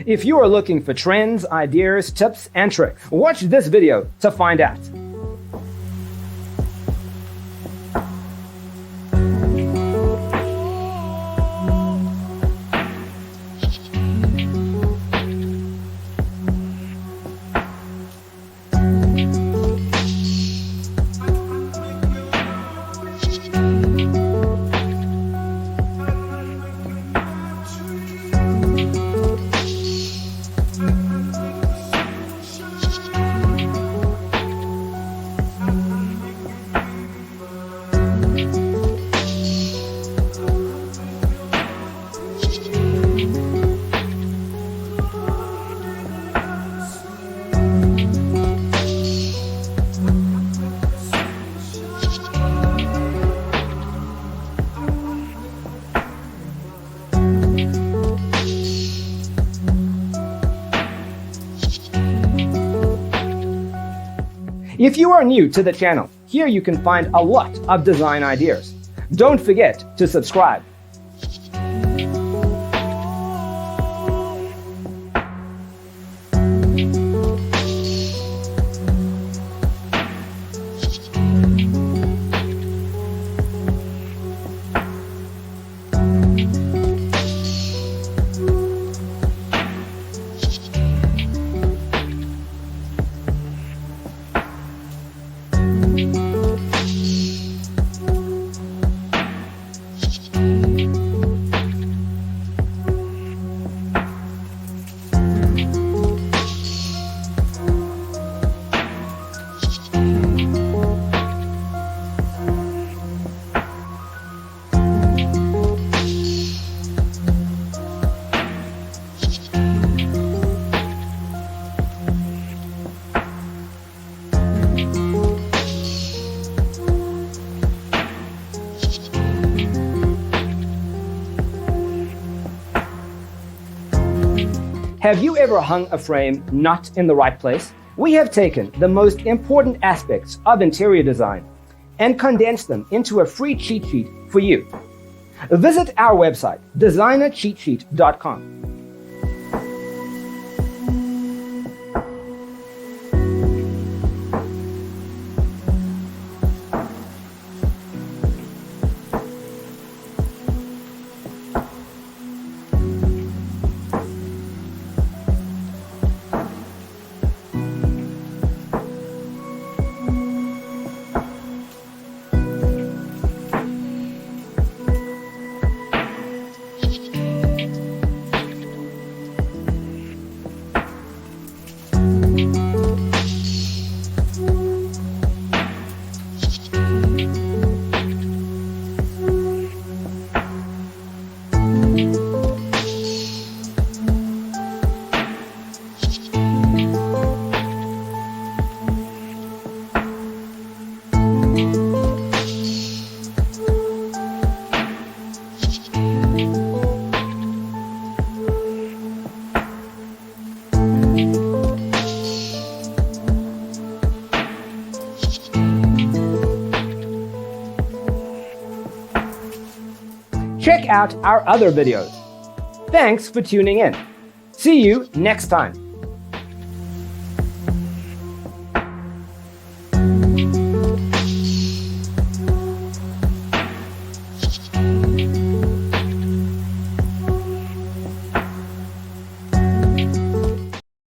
If you are looking for trends, ideas, tips, and tricks, watch this video to find out. If you are new to the channel, here you can find a lot of design ideas. Don't forget to subscribe. Have you ever hung a frame not in the right place? We have taken the most important aspects of interior design and condensed them into a free cheat sheet for you. Visit our website, designercheatsheet.com. Check out our other videos. Thanks for tuning in. See you next time.